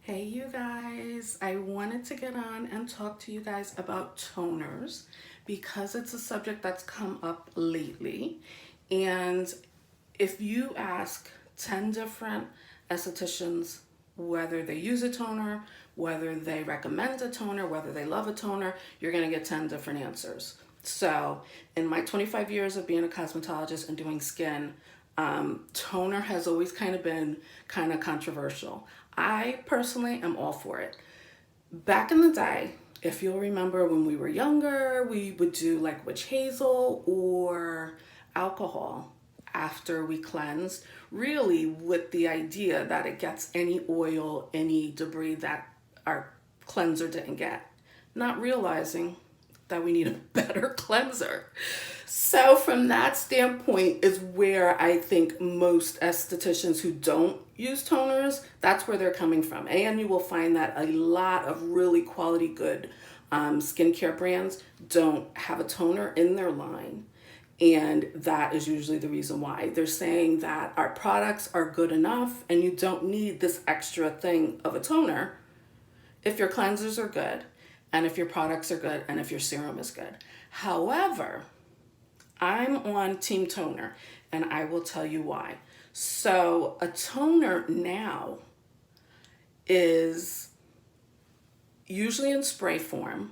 Hey you guys, I wanted to get on and talk to you guys about toners because it's a subject that's come up lately. And if you ask 10 different estheticians whether they use a toner, whether they recommend a toner, whether they love a toner, you're going to get 10 different answers. So, in my 25 years of being a cosmetologist and doing skin, toner has always kind of been kind of controversial. I personally am all for it. Back in the day, if you'll remember when we were younger, we would do like witch hazel or alcohol after we cleansed, really with the idea that it gets any oil, any debris that our cleanser didn't get, not realizing that we need a better cleanser. So, from that standpoint, is where I think most estheticians who don't use toners, that's where they're coming from. And you will find that a lot of really quality, good skincare brands don't have a toner in their line. And that is usually the reason why. They're saying that our products are good enough and you don't need this extra thing of a toner if your cleansers are good and if your products are good and if your serum is good. However, I'm on Team Toner and I will tell you why. So, a toner now is usually in spray form,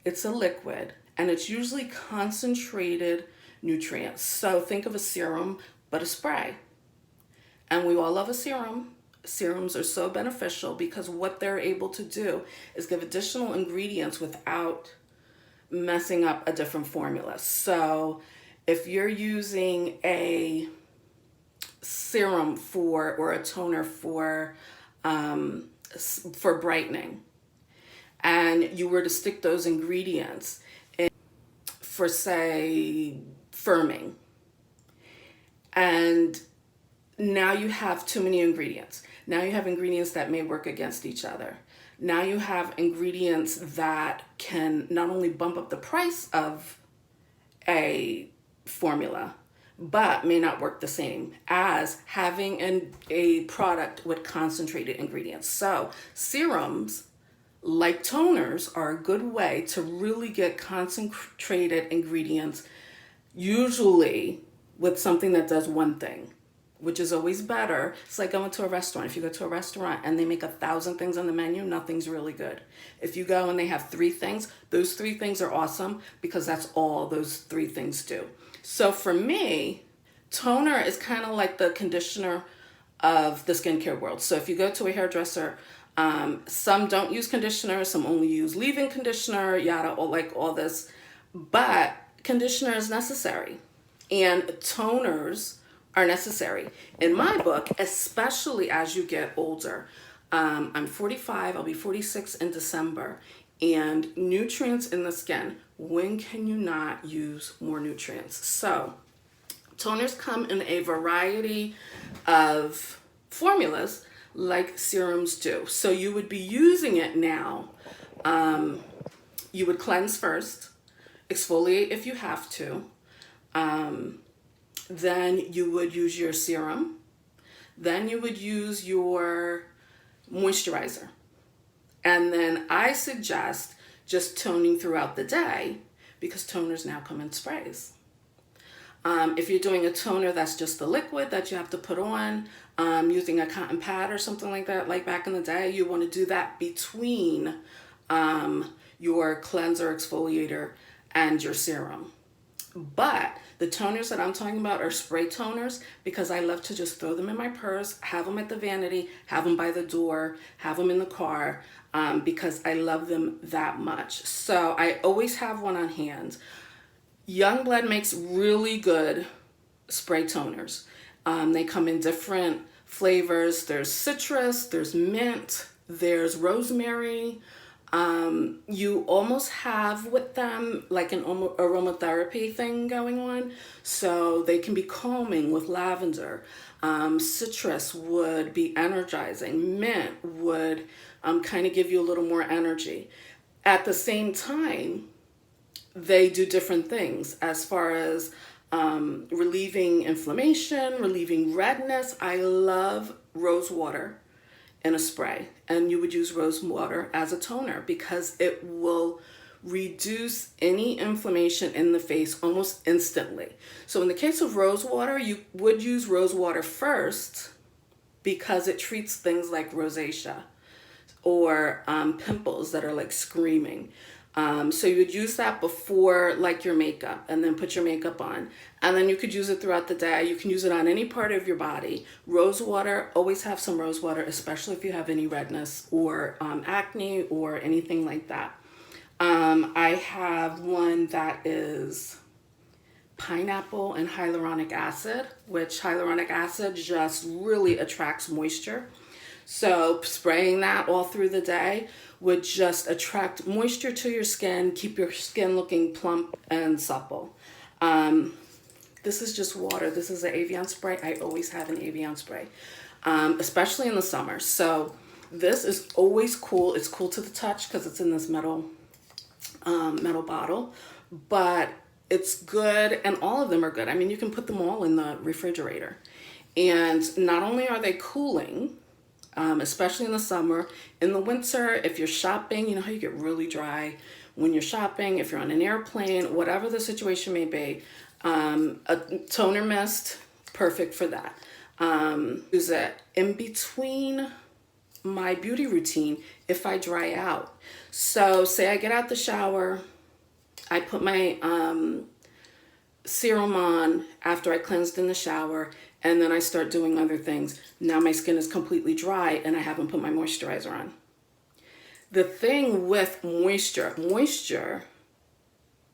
it's a liquid, and it's usually concentrated nutrients. So, think of a serum, but a spray. And we all love a serum. Serums are so beneficial because what they're able to do is give additional ingredients without messing up a different formula. So if you're using a serum for or a toner for brightening, and you were to stick those ingredients in for say firming, and now you have too many ingredients. Now you have ingredients that may work against each other. Now you have ingredients that can not only bump up the price of a formula, but may not work the same as having a product with concentrated ingredients. So, serums, like toners, are a good way to really get concentrated ingredients, usually with something that does one thing, which is always better. It's like going to a restaurant. If you go to a restaurant and they make 1,000 things on the menu, nothing's really good. If you go and they have three things, those three things are awesome because that's all those three things do. So for me, toner is kind of like the conditioner of the skincare world. So if you go to a hairdresser, some don't use conditioner, some only use leave-in conditioner, yada, or like all this. But conditioner is necessary, and toners are necessary. In my book, especially as you get older, I'm 45, I'll be 46 in December, and nutrients in the skin, when can you not use more nutrients? So, toners come in a variety of formulas like serums do. So, you would be using it now. You would cleanse first, exfoliate if you have to. Then you would use your serum. Then you would use your moisturizer. And then I suggest just toning throughout the day because toners now come in sprays. If you're doing a toner that's just the liquid that you have to put on, using a cotton pad or something like that, like back in the day, you want to do that between your cleanser, exfoliator, and your serum. But the toners that I'm talking about are spray toners because I love to just throw them in my purse, have them at the vanity, have them by the door, have them in the car, because I love them that much. So I always have one on hand. Youngblood makes really good spray toners. They come in different flavors. There's citrus, there's mint, there's rosemary. You almost have with them like an aromatherapy thing going on. So they can be calming with lavender. Citrus would be energizing. Mint would kind of give you a little more energy. At the same time, they do different things as far as relieving inflammation, relieving redness. I love rose water in a spray, and you would use rose water as a toner because it will reduce any inflammation in the face almost instantly. So in the case of rose water, you would use rose water first because it treats things like rosacea or pimples that are like screaming. So you would use that before like your makeup, and then put your makeup on. And then you could use it throughout the day. You can use it on any part of your body. Rose water, always have some rose water, especially if you have any redness or acne or anything like that. I have one that is pineapple and hyaluronic acid, which hyaluronic acid just really attracts moisture. So spraying that all through the day would just attract moisture to your skin, keep your skin looking plump and supple. This is just water. This is an Evian spray. I always have an Evian spray, especially in the summer. So this is always cool. It's cool to the touch because it's in this metal bottle, but it's good, and all of them are good. I mean, you can put them all in the refrigerator, and not only are they cooling, especially in the summer. In the winter, if you're shopping, you know how you get really dry when you're shopping, if you're on an airplane, whatever the situation may be, a toner mist, perfect for that. Use it in between my beauty routine if I dry out. So say I get out the shower, I put my serum on after I cleansed in the shower, and then I start doing other things. Now my skin is completely dry and I haven't put my moisturizer on. The thing with moisture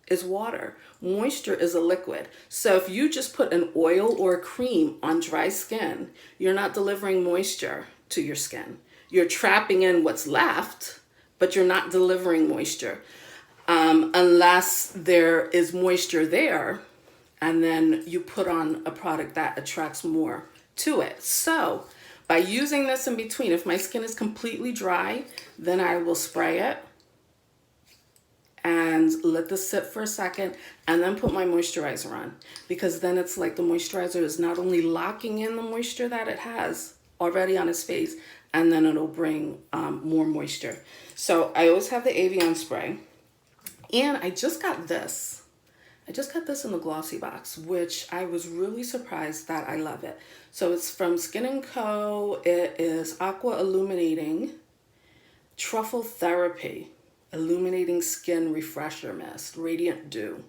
is water. Moisture is a liquid. So if you just put an oil or a cream on dry skin, you're not delivering moisture to your skin. You're trapping in what's left, but you're not delivering moisture. Unless there is moisture there, and then you put on a product that attracts more to it. So by using this in between, if my skin is completely dry, then I will spray it and let this sit for a second, and then put my moisturizer on, because then it's like the moisturizer is not only locking in the moisture that it has already on its face, and then it'll bring more moisture. So I always have the Evian spray, and I just got this in the glossy box, which I was really surprised that I love it. So it's from Skin & Co. It is Aqua Illuminating Truffle Therapy Illuminating Skin Refresher Mist, Radiant Dew.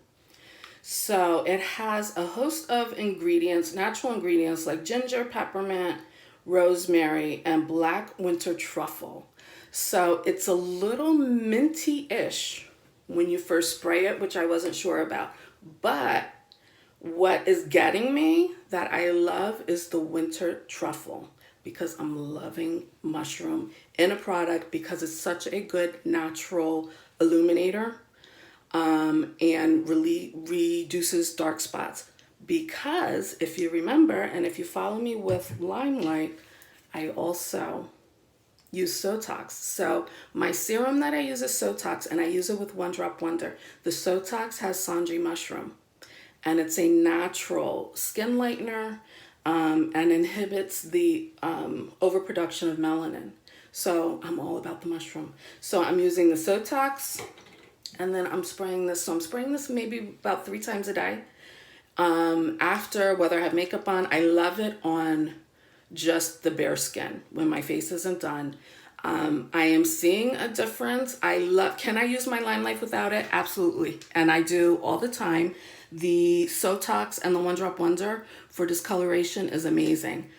So it has a host of ingredients, natural ingredients like ginger, peppermint, rosemary, and black winter truffle. So it's a little minty-ish when you first spray it, which I wasn't sure about. But what is getting me that I love is the winter truffle, because I'm loving mushroom in a product because it's such a good natural illuminator, and really reduces dark spots. Because if you remember, and if you follow me with Limelight, I also use Sotox. So my serum that I use is Sotox, and I use it with One Drop Wonder. The Sotox has Sanji mushroom, and it's a natural skin lightener, and inhibits the overproduction of melanin. So I'm all about the mushroom. So I'm using the Sotox, and then I'm spraying this. So I'm spraying this maybe about 3 times a day. After, whether I have makeup on, I love it on just the bare skin when my face isn't done. I am seeing a difference. Can I use my Limelight without it? Absolutely. And I do all the time. The Sotox and the One Drop Wonder for discoloration is amazing.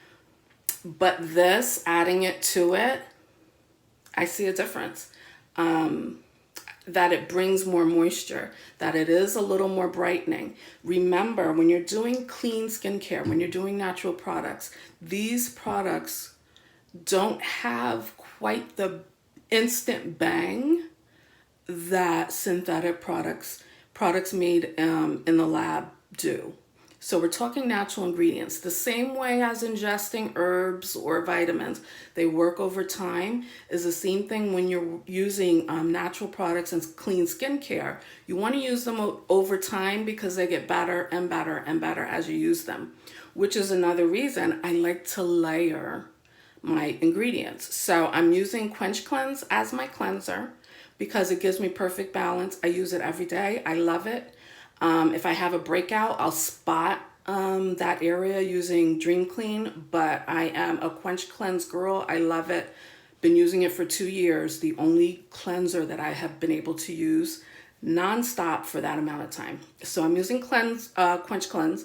But this, adding it to it, I see a difference. That it brings more moisture, that it is a little more brightening. Remember, when you're doing clean skincare, when you're doing natural products, these products don't have quite the instant bang that synthetic products made in the lab do. So we're talking natural ingredients. The same way as ingesting herbs or vitamins, they work over time, is the same thing when you're using natural products and clean skincare. You want to use them over time because they get better and better and better as you use them, which is another reason I like to layer my ingredients. So I'm using Quench Cleanse as my cleanser because it gives me perfect balance. I use it every day. I love it. If I have a breakout, I'll spot that area using Dream Clean, but I am a Quench Cleanse girl. I love it. Been using it for 2 years. The only cleanser that I have been able to use nonstop for that amount of time. So I'm using Quench Cleanse.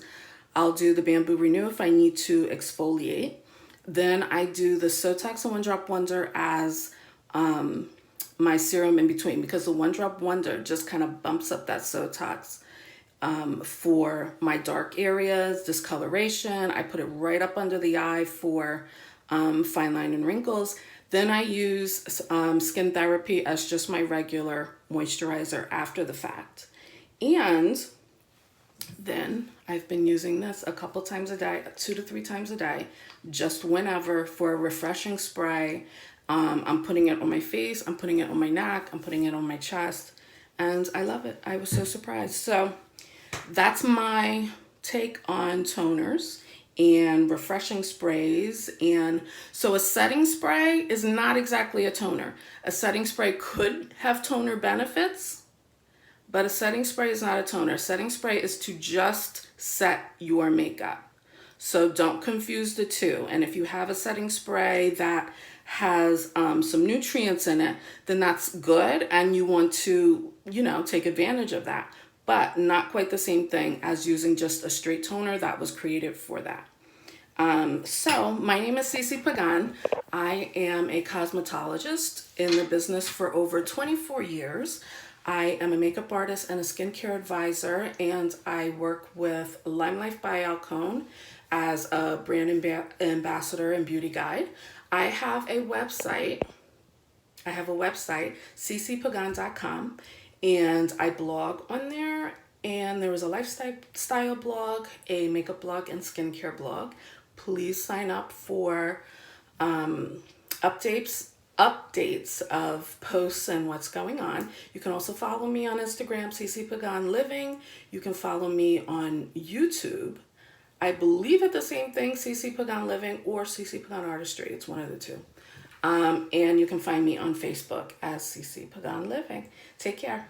I'll do the Bamboo Renew if I need to exfoliate. Then I do the Sotax and One Drop Wonder as my serum in between, because the One Drop Wonder just kind of bumps up that Sotax for my dark areas, discoloration. I put it right up under the eye for fine line and wrinkles. Then I use Skin Therapy as just my regular moisturizer after the fact. And then I've been using this a couple times a day, 2 to 3 times a day, just whenever, for a refreshing spray. I'm putting it on my face, I'm putting it on my neck, I'm putting it on my chest, and I love it. I was so surprised. So that's my take on toners and refreshing sprays. And so a setting spray is not exactly a toner. A setting spray could have toner benefits, but a setting spray is not a toner. A setting spray is to just set your makeup. So don't confuse the two. And if you have a setting spray that has some nutrients in it, then that's good, and you want to, take advantage of that. But not quite the same thing as using just a straight toner that was created for that. So my name is Cece Pagan. I am a cosmetologist in the business for over 24 years. I am a makeup artist and a skincare advisor, and I work with LimeLife by Alcone as a brand ambassador and beauty guide. I have a website, ccpagan.com, and I blog on there. And there is a lifestyle blog, a makeup blog, and skincare blog. Please sign up for updates of posts and what's going on. You can also follow me on Instagram, CC Pagan Living. You can follow me on YouTube. I believe it's the same thing, CC Pagan Living or CC Pagan Artistry. It's one of the two. And you can find me on Facebook as CC Pagan Living. Take care.